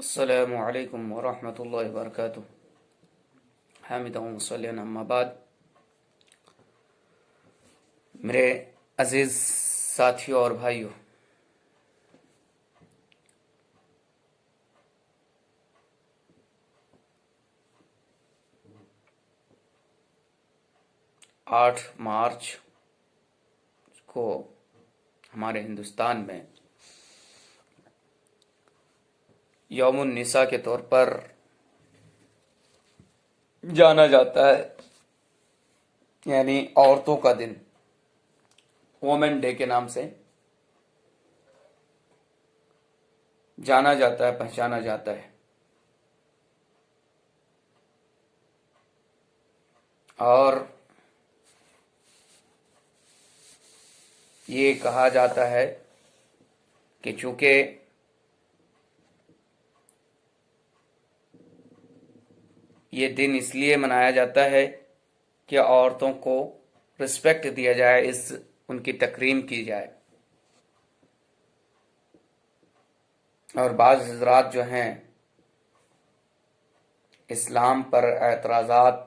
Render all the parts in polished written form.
السلام علیکم ورحمۃ اللہ وبرکاتہ۔ حامد وصلیٰ اما بعد، میرے عزیز ساتھیوں اور بھائیوں، آٹھ مارچ کو ہمارے ہندوستان میں یوم النساء کے طور پر جانا جاتا ہے، یعنی عورتوں کا دن، وومن ڈے کے نام سے جانا جاتا ہے، پہچانا جاتا ہے۔ اور یہ کہا جاتا ہے کہ چونکہ یہ دن اس لیے منایا جاتا ہے کہ عورتوں کو رسپیکٹ دیا جائے، ان کی تکریم کی جائے۔ اور بعض حضرات جو ہیں اسلام پر اعتراضات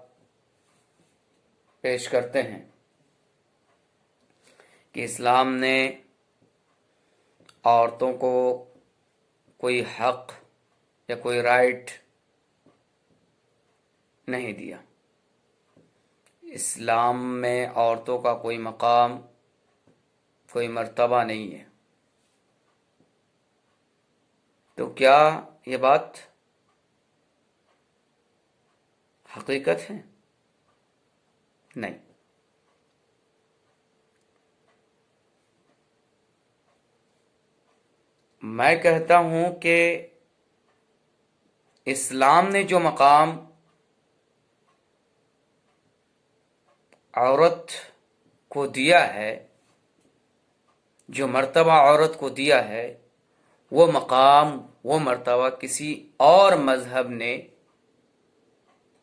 پیش کرتے ہیں کہ اسلام نے عورتوں کو کوئی حق یا کوئی رائٹ نہیں دیا، اسلام میں عورتوں کا کوئی مقام، کوئی مرتبہ نہیں ہے۔ تو کیا یہ بات حقیقت ہے؟ نہیں۔ میں کہتا ہوں کہ اسلام نے جو مقام عورت کو دیا ہے، جو مرتبہ عورت کو دیا ہے، وہ مقام، وہ مرتبہ کسی اور مذہب نے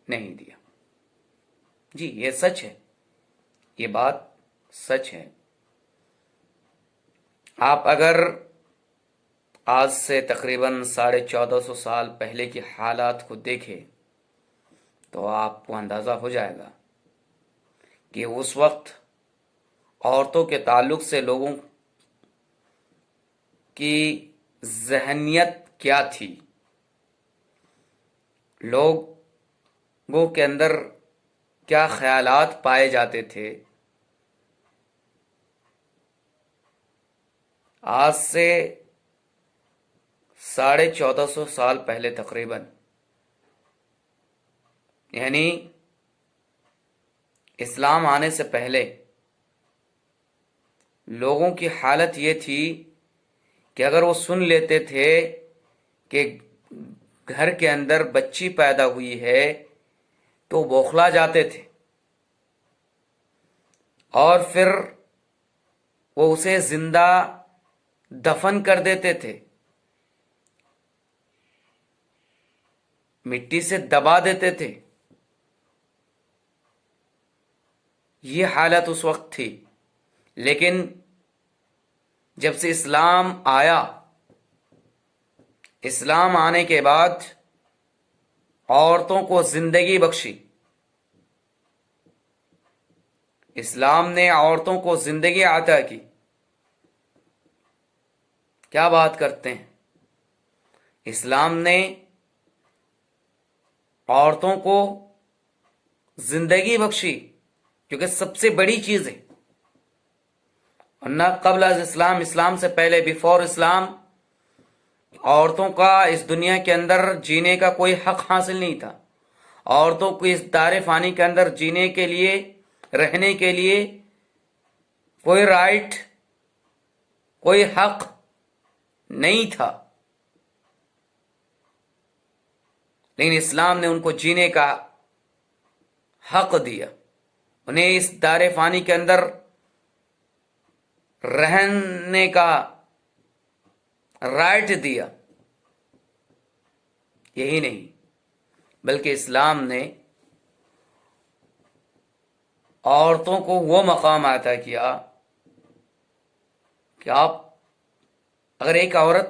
نہیں دیا۔ جی، یہ سچ ہے، یہ بات سچ ہے۔ آپ اگر آج سے تقریباً 1450 سال پہلے کے حالات کو دیکھیں تو آپ کو اندازہ ہو جائے گا کہ اس وقت عورتوں کے تعلق سے لوگوں کی ذہنیت کیا تھی، لوگوں کے اندر کیا خیالات پائے جاتے تھے۔ آج سے 1450 سال پہلے تقریباً، یعنی اسلام آنے سے پہلے لوگوں کی حالت یہ تھی کہ اگر وہ سن لیتے تھے کہ گھر کے اندر بچی پیدا ہوئی ہے تو بوکھلا جاتے تھے، اور پھر وہ اسے زندہ دفن کر دیتے تھے، مٹی سے دبا دیتے تھے۔ یہ حالت اس وقت تھی۔ لیکن جب سے اسلام آیا، اسلام آنے کے بعد عورتوں کو زندگی بخشی، اسلام نے عورتوں کو زندگی عطا کی۔ کیا بات کرتے ہیں! اسلام نے عورتوں کو زندگی بخشی، کیونکہ سب سے بڑی چیز ہے۔ ورنہ قبل از اسلام، اسلام سے پہلے، بیفور اسلام، عورتوں کا اس دنیا کے اندر جینے کا کوئی حق حاصل نہیں تھا۔ عورتوں کو اس دار فانی کے اندر جینے کے لیے، رہنے کے لیے کوئی رائٹ، کوئی حق نہیں تھا۔ لیکن اسلام نے ان کو جینے کا حق دیا، انہیں اس دار فانی کے اندر رہنے کا رائٹ دیا۔ یہی نہیں، بلکہ اسلام نے عورتوں کو وہ مقام عطا کیا کہ آپ اگر ایک عورت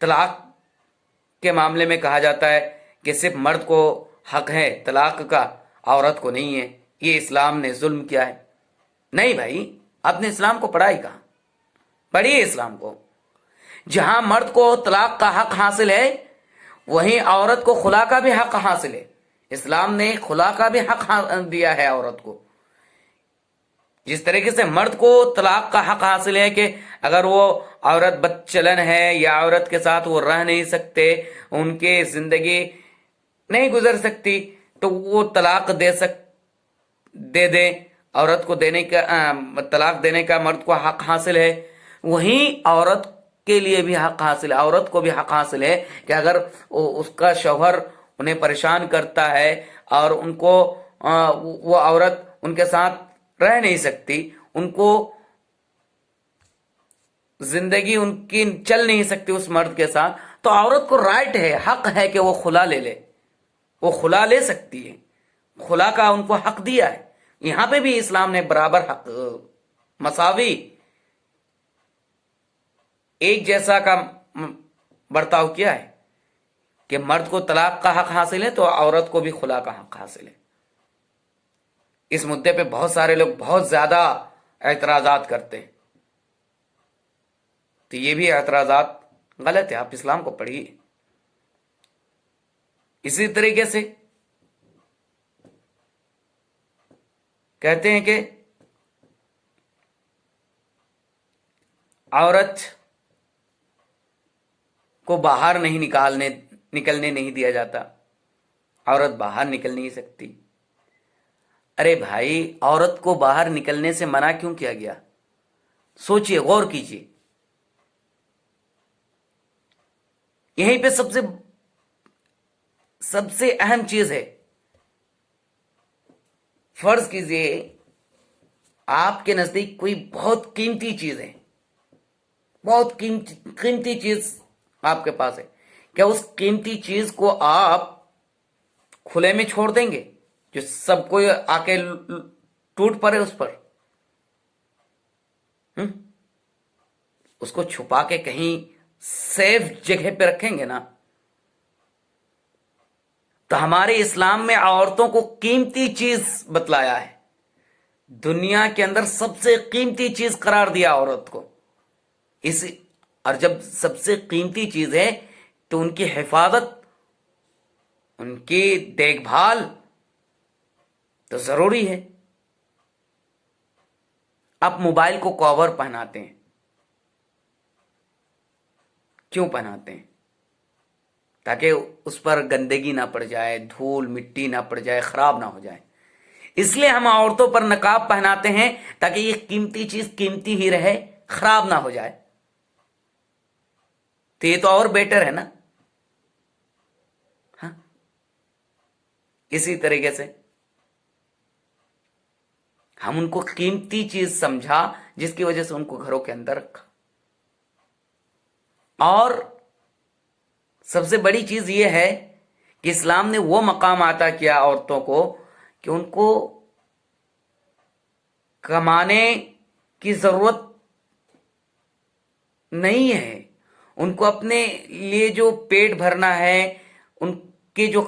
طلاق کے معاملے میں کہا جاتا ہے کہ صرف مرد کو حق ہے طلاق کا، عورت کو نہیں ہے، یہ اسلام نے ظلم کیا ہے۔ نہیں بھائی، آپ نے اسلام کو پڑھا ہی کہاں؟ پڑھیے اسلام کو۔ جہاں مرد کو طلاق کا حق حاصل ہے وہیں عورت کو خلا کا بھی حق حاصل ہے۔ اسلام نے خلا کا بھی حق دیا ہے عورت کو۔ جس طریقے سے مرد کو طلاق کا حق حاصل ہے کہ اگر وہ عورت بد چلن ہے یا عورت کے ساتھ وہ رہ نہیں سکتے، ان کی زندگی نہیں گزر سکتی، تو وہ طلاق دے دے، عورت کو طلاق دینے کا مرد کو حق حاصل ہے، وہیں عورت کے لیے بھی حق حاصل ہے، عورت کو بھی حق حاصل ہے کہ اگر اس کا شوہر انہیں پریشان کرتا ہے اور ان کو وہ عورت ان کے ساتھ رہ نہیں سکتی، ان کو زندگی ان کی چل نہیں سکتی اس مرد کے ساتھ، تو عورت کو رائٹ ہے، حق ہے کہ وہ خلا لے لے، وہ خلا لے سکتی ہے، خلا کا ان کو حق دیا ہے۔ یہاں پہ بھی اسلام نے برابر حق، مساوی، ایک جیسا کا برتاؤ کیا ہے کہ مرد کو طلاق کا حق حاصل ہے تو عورت کو بھی خلا کا حق حاصل ہے۔ اس مدے پہ بہت سارے لوگ بہت زیادہ اعتراضات کرتے ہیں، تو یہ بھی اعتراضات غلط ہے، آپ اسلام کو پڑھیے۔ اسی طریقے سے کہتے ہیں کہ عورت کو باہر نہیں نکلنے نہیں دیا جاتا، عورت باہر نکل نہیں سکتی۔ ارے بھائی، عورت کو باہر نکلنے سے منع کیوں کیا گیا؟ سوچئے، غور کیجئے۔ یہیں پہ سب سے اہم چیز ہے، فرض کیجئے آپ کے نزدیک کوئی بہت قیمتی چیز ہے، بہت قیمتی چیز آپ کے پاس ہے، کیا اس قیمتی چیز کو آپ کھلے میں چھوڑ دیں گے جو سب کو آ کے ٹوٹ پڑے اس پر؟ اس کو چھپا کے کہیں سیف جگہ پہ رکھیں گے نا؟ تو ہمارے اسلام میں عورتوں کو قیمتی چیز بتلایا ہے، دنیا کے اندر سب سے قیمتی چیز قرار دیا عورت کو۔ اور جب سب سے قیمتی چیز ہے تو ان کی حفاظت، ان کی دیکھ بھال تو ضروری ہے۔ آپ موبائل کو کور پہناتے ہیں، کیوں پہناتے ہیں؟ تاکہ اس پر گندگی نہ پڑ جائے، دھول مٹی نہ پڑ جائے، خراب نہ ہو جائے۔ اس لیے ہم عورتوں پر نقاب پہناتے ہیں تاکہ یہ قیمتی چیز قیمتی ہی رہے، خراب نہ ہو جائے۔ تو یہ تو اور بیٹر ہے نا؟ ہاں، اسی طریقے سے ہم ان کو قیمتی چیز سمجھا جس کی وجہ سے ان کو گھروں کے اندر رکھا۔ اور سب سے بڑی چیز یہ ہے کہ اسلام نے وہ مقام عطا کیا عورتوں کو کہ ان کو کمانے کی ضرورت نہیں ہے، ان کو اپنے لیے جو پیٹ بھرنا ہے، ان کے جو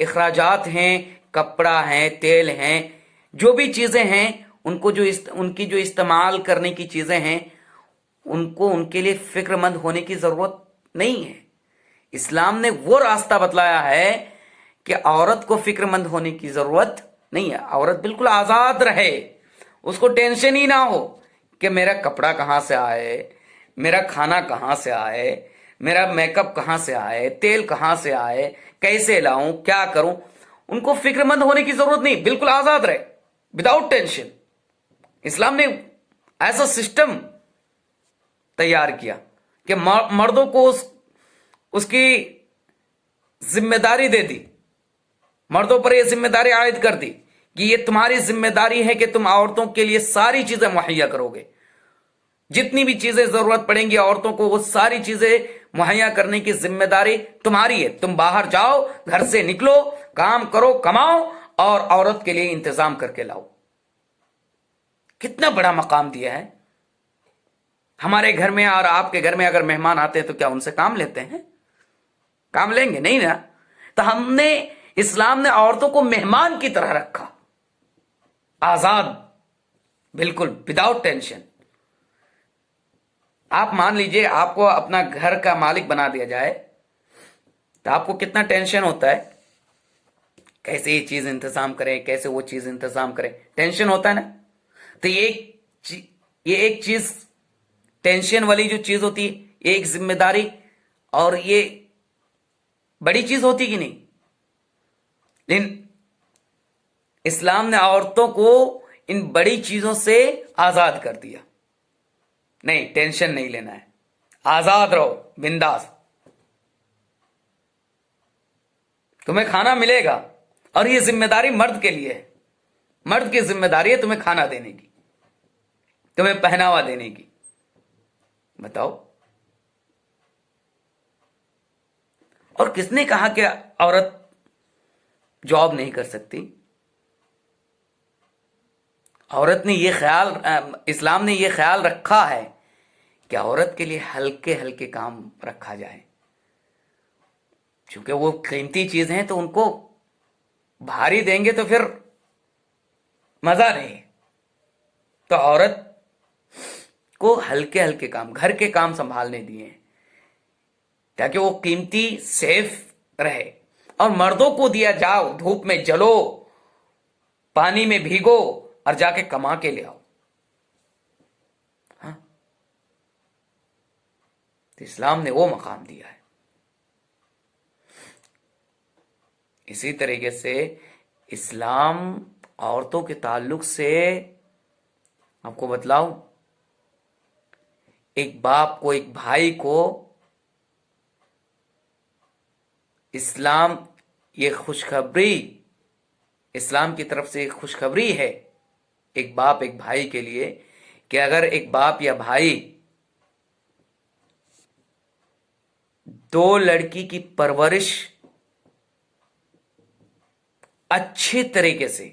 اخراجات ہیں، کپڑا ہے، تیل ہیں، جو بھی چیزیں ہیں، ان کی جو استعمال کرنے کی چیزیں ہیں، ان کو ان کے لیے فکر مند ہونے کی ضرورت نہیں ہے۔ اسلام نے وہ راستہ بتلایا ہے کہ عورت کو فکر مند ہونے کی ضرورت نہیں ہے، عورت بالکل آزاد رہے، اس کو ٹینشن ہی نہ ہو کہ میرا کپڑا کہاں سے آئے، میرا کھانا کہاں سے آئے، میرا میک اپ کہاں سے آئے، تیل کہاں سے آئے، کیسے لاؤں، کیا کروں۔ ان کو فکر مند ہونے کی ضرورت نہیں، بالکل آزاد رہے، وداؤٹ ٹینشن۔ اسلام نے ایسا سسٹم تیار کیا کہ مردوں کو اس کی ذمہ داری دے دی، مردوں پر یہ ذمہ داری عائد کر دی کہ یہ تمہاری ذمہ داری ہے کہ تم عورتوں کے لیے ساری چیزیں مہیا کرو گے، جتنی بھی چیزیں ضرورت پڑیں گی عورتوں کو وہ ساری چیزیں مہیا کرنے کی ذمہ داری تمہاری ہے۔ تم باہر جاؤ، گھر سے نکلو، کام کرو، کماؤ اور عورت کے لیے انتظام کر کے لاؤ۔ کتنا بڑا مقام دیا ہے۔ ہمارے گھر میں اور آپ کے گھر میں اگر مہمان آتے ہیں تو کیا ان سے کام لیتے ہیں؟ کام لیں گے نہیں نا. تو ہم نے اسلام نے عورتوں کو مہمان کی طرح رکھا، آزاد، بالکل وداؤٹ ٹینشن. آپ مان لیجئے آپ کو اپنا گھر کا مالک بنا دیا جائے تو آپ کو کتنا ٹینشن ہوتا ہے، کیسے یہ چیز انتظام کرے، کیسے وہ چیز انتظام کرے، ٹینشن ہوتا ہے نا. تو یہ ایک چیز ٹینشن والی جو چیز ہوتی ہے، یہ ایک ذمہ داری اور یہ بڑی چیز ہوتی کہ نہیں. لیکن اسلام نے عورتوں کو ان بڑی چیزوں سے آزاد کر دیا. نہیں، ٹینشن نہیں لینا ہے، آزاد رہو، بنداس. تمہیں کھانا ملے گا اور یہ ذمہ داری مرد کے لیے ہے. مرد کی ذمہ داری ہے تمہیں کھانا دینے کی، تمہیں پہناوا دینے کی. بتاؤ. اور کس نے کہا کہ عورت جاب نہیں کر سکتی؟ عورت نے یہ خیال، اسلام نے یہ خیال رکھا ہے کہ عورت کے لیے ہلکے ہلکے کام رکھا جائے، چونکہ وہ قیمتی چیز ہیں تو ان کو بھاری دیں گے تو پھر مزہ نہیں. تو عورت کو ہلکے ہلکے کام، گھر کے کام سنبھالنے دیے ہیں تاکہ وہ قیمتی سیف رہے. اور مردوں کو دیا جاؤ دھوپ میں جلو، پانی میں بھیگو اور جا کے کما کے لے آؤ. ہاں، تو اسلام نے وہ مقام دیا ہے. اسی طریقے سے اسلام عورتوں کے تعلق سے آپ کو بتلاؤں، ایک باپ کو، ایک بھائی کو اسلام یہ خوشخبری، اسلام کی طرف سے ایک خوشخبری ہے ایک باپ ایک بھائی کے لیے کہ اگر ایک باپ یا بھائی دو لڑکی کی پرورش اچھی طریقے سے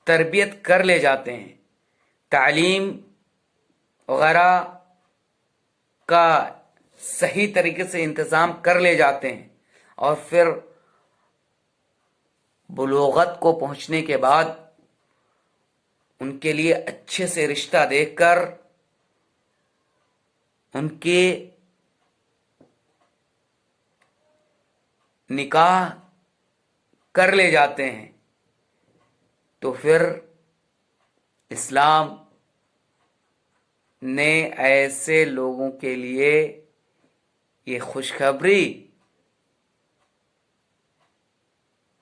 تربیت کر لے جاتے ہیں، تعلیم وغیرہ کا صحیح طریقے سے انتظام کر لے جاتے ہیں، اور پھر بلوغت کو پہنچنے کے بعد ان کے لیے اچھے سے رشتہ دیکھ کر ان کے نکاح کر لے جاتے ہیں، تو پھر اسلام نے ایسے لوگوں کے لیے یہ خوشخبری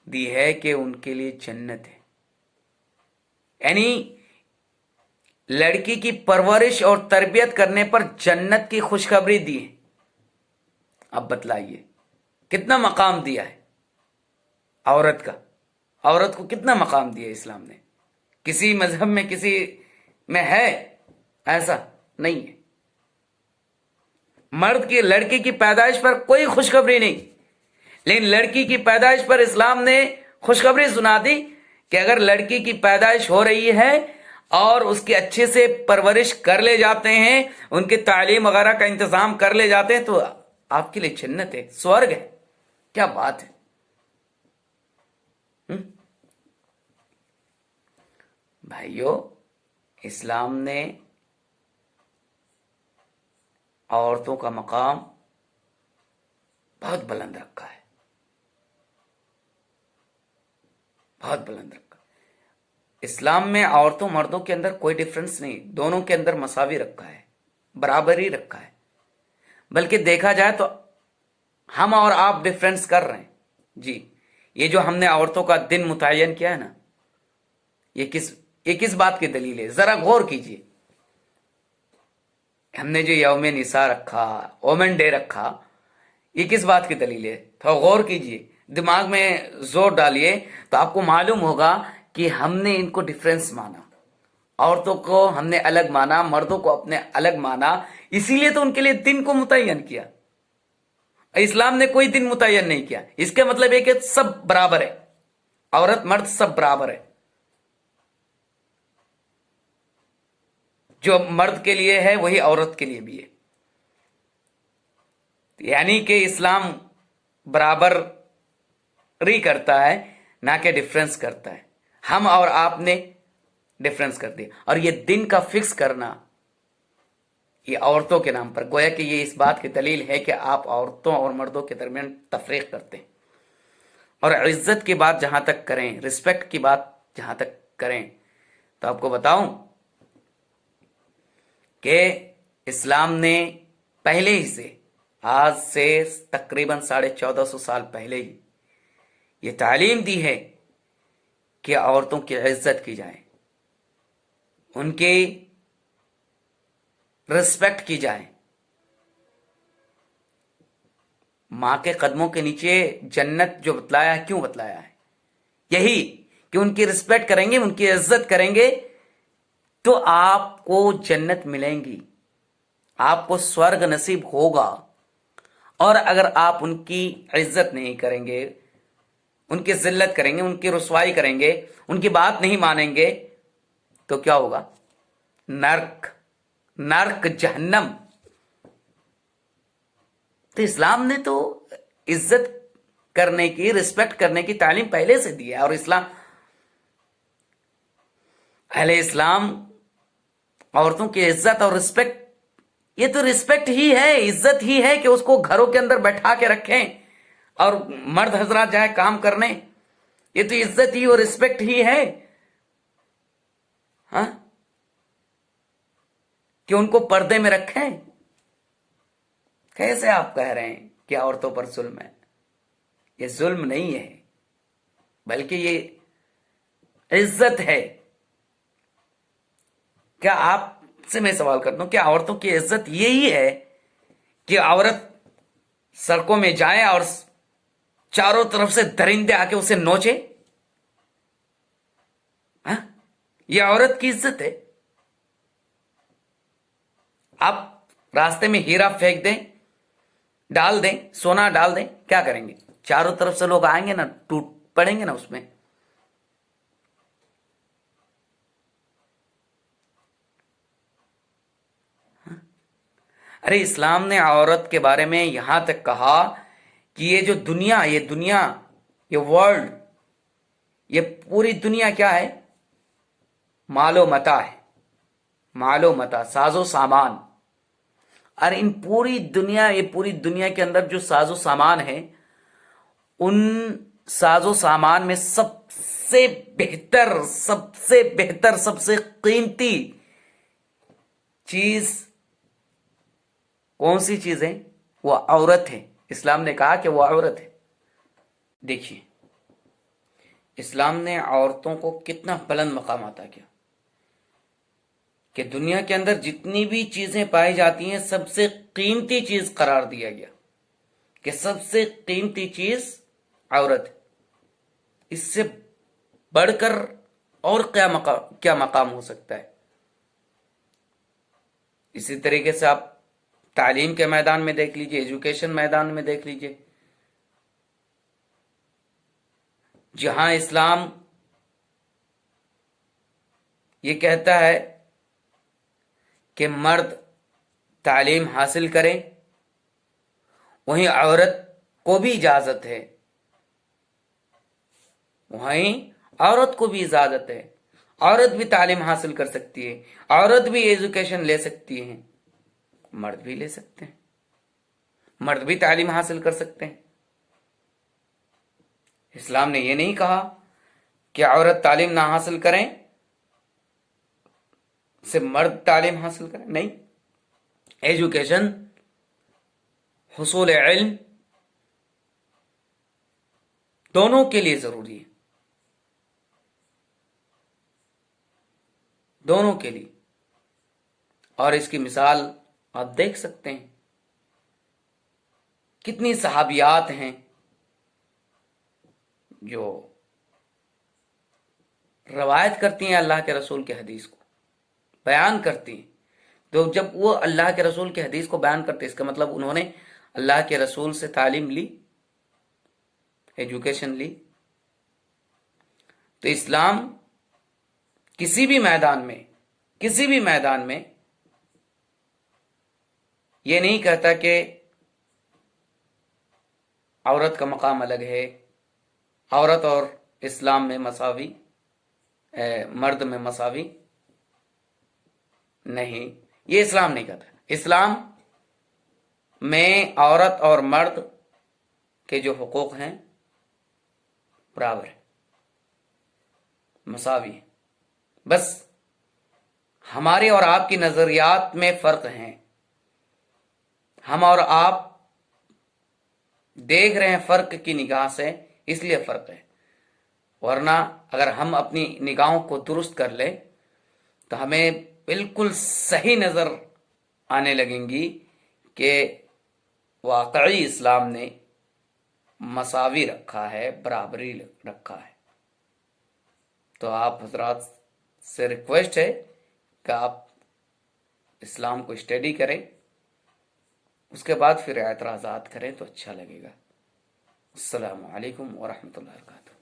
دی ہے کہ ان کے لیے جنت ہے. یعنی لڑکی کی پرورش اور تربیت کرنے پر جنت کی خوشخبری دی ہے. اب بتلائیے کتنا مقام دیا ہے عورت کا، عورت کو کتنا مقام دیا ہے اسلام نے. کسی مذہب میں کسی میں ہے ایسا نہیں ہے. مرد کی لڑکی کی پیدائش پر کوئی خوشخبری نہیں، لیکن لڑکی کی پیدائش پر اسلام نے خوشخبری سنا دی کہ اگر لڑکی کی پیدائش ہو رہی ہے اور اس کی اچھے سے پرورش کر لے جاتے ہیں، ان کی تعلیم وغیرہ کا انتظام کر لے جاتے ہیں، تو آپ کے لیے جنت ہے، سورگ ہے. کیا بات ہے. بھائیو، اسلام نے عورتوں کا مقام بہت بلند رکھا ہے، بہت بلند رکھا. اسلام میں عورتوں مردوں کے اندر کوئی ڈفرنس نہیں، دونوں کے اندر مساوی رکھا ہے، برابری رکھا ہے. بلکہ دیکھا جائے تو ہم اور آپ ڈفرنس کر رہے ہیں. جی، یہ جو ہم نے عورتوں کا دن متعین کیا ہے نا، یہ کس بات کی دلیل ہے؟ ذرا غور کیجئے. ہم نے جو یوم نساء رکھا، وومن ڈے رکھا، یہ کس بات کی دلیل ہے؟ تھوڑا غور کیجئے، دماغ میں زور ڈالیے تو آپ کو معلوم ہوگا کہ ہم نے ان کو ڈفرنس مانا. عورتوں کو ہم نے الگ مانا، مردوں کو اپنے الگ مانا، اسی لیے تو ان کے لیے دن کو متعین کیا. اسلام نے کوئی دن متعین نہیں کیا. اس کے مطلب ہے کہ سب برابر ہے، عورت مرد سب برابر ہے. جو مرد کے لیے ہے وہی عورت کے لیے بھی ہے. یعنی کہ اسلام برابری کرتا ہے نہ کہ ڈفرینس کرتا ہے. ہم اور آپ نے ڈفرینس کر دیا. اور یہ دن کا فکس کرنا یہ عورتوں کے نام پر، گویا کہ یہ اس بات کی دلیل ہے کہ آپ عورتوں اور مردوں کے درمیان تفریق کرتے ہیں. اور عزت کی بات جہاں تک کریں، رسپیکٹ کی بات جہاں تک کریں، تو آپ کو بتاؤں کہ اسلام نے پہلے ہی سے، آج سے تقریباً 1450 سال پہلے ہی یہ تعلیم دی ہے کہ عورتوں کی عزت کی جائے، ان کی رسپیکٹ کی جائے. ماں کے قدموں کے نیچے جنت جو بتلایا ہے، کیوں بتلایا ہے؟ یہی کہ ان کی رسپیکٹ کریں گے، ان کی عزت کریں گے تو آپ کو جنت ملیں گی، آپ کو سورگ نصیب ہوگا. اور اگر آپ ان کی عزت نہیں کریں گے، ان کی ذلت کریں گے، ان کی رسوائی کریں گے، ان کی بات نہیں مانیں گے، تو کیا ہوگا؟ نرک جہنم. تو اسلام نے تو عزت کرنے کی، رسپیکٹ کرنے کی تعلیم پہلے سے دی ہے. اور اہل اسلام عورتوں کی عزت اور رسپیکٹ، یہ تو رسپیکٹ ہی ہے، عزت ہی ہے کہ اس کو گھروں کے اندر بیٹھا کے رکھیں اور مرد حضرات جائے کام کرنے. یہ تو عزت ہی اور رسپیکٹ ہی ہے. ہاں، کہ ان کو پردے میں رکھیں. کیسے آپ کہہ رہے ہیں کہ عورتوں پر ظلم ہے؟ یہ ظلم نہیں ہے، بلکہ یہ عزت ہے. کیا آپ سے میں سوال کرتا ہوں، کیا عورتوں کی عزت یہی ہے کہ عورت سڑکوں میں جائے اور چاروں طرف سے درندے آ کے اسے نوچے؟ ہاں؟ یہ عورت کی عزت ہے؟ آپ راستے میں ہیرا پھینک دیں، ڈال دیں، سونا ڈال دیں، کیا کریں گے؟ چاروں طرف سے لوگ آئیں گے نا، ٹوٹ پڑیں گے نا اس میں. ارے اسلام نے عورت کے بارے میں یہاں تک کہا کہ یہ جو دنیا، یہ ورلڈ، یہ پوری دنیا کیا ہے؟ مال و متاع ہے. مال و متاع، ساز و سامان. اور ان پوری دنیا کے اندر جو ساز و سامان ہے، ان ساز و سامان میں سب سے بہتر، سب سے قیمتی چیز کون سی چیز ہے؟ وہ عورت ہے. اسلام نے کہا کہ وہ عورت ہے. دیکھیے اسلام نے عورتوں کو کتنا بلند مقام عطا کیا کہ دنیا کے اندر جتنی بھی چیزیں پائی جاتی ہیں سب سے قیمتی چیز قرار دیا گیا کہ سب سے قیمتی چیز عورت ہے. اس سے بڑھ کر اور کیا مقام ہو سکتا ہے؟ اسی طریقے سے آپ تعلیم کے میدان میں دیکھ لیجئے، ایجوکیشن میدان میں دیکھ لیجئے، جہاں اسلام یہ کہتا ہے کہ مرد تعلیم حاصل کرے، وہیں عورت کو بھی اجازت ہے، عورت بھی تعلیم حاصل کر سکتی ہے، عورت بھی ایجوکیشن لے سکتی ہے، مرد بھی لے سکتے ہیں، مرد بھی تعلیم حاصل کر سکتے ہیں. اسلام نے یہ نہیں کہا کہ عورت تعلیم نہ حاصل کریں، صرف مرد تعلیم حاصل کریں. نہیں، ایجوکیشن، حصول علم دونوں کے لیے ضروری ہے، دونوں کے لیے. اور اس کی مثال آپ دیکھ سکتے ہیں، کتنی صحابیات ہیں جو روایت کرتی ہیں اللہ کے رسول کے حدیث کو، بیان کرتی ہیں. تو جب وہ اللہ کے رسول کے حدیث کو بیان کرتے ہیں، اس کا مطلب انہوں نے اللہ کے رسول سے تعلیم لی، ایجوکیشن لی. تو اسلام کسی بھی میدان میں یہ نہیں کہتا کہ عورت کا مقام الگ ہے، عورت اور اسلام میں مساوی، مرد میں مساوی نہیں، یہ اسلام نہیں کہتا۔ اسلام میں عورت اور مرد کے جو حقوق ہیں برابر ہیں، مساوی ہیں، بس ہمارے اور آپ کی نظریات میں فرق ہیں۔ ہم اور آپ دیکھ رہے ہیں فرق کی نگاہ سے، اس لیے فرق ہے، ورنہ اگر ہم اپنی نگاہوں کو درست کر لیں تو ہمیں بالکل صحیح نظر آنے لگیں گی کہ واقعی اسلام نے مساوی رکھا ہے، برابری رکھا ہے۔ تو آپ حضرات سے ریکویسٹ ہے کہ آپ اسلام کو اسٹڈی کریں، اس کے بعد پھر اعتراضات کریں تو اچھا لگے گا۔ السلام علیکم ورحمۃ اللہ وبرکاتہ۔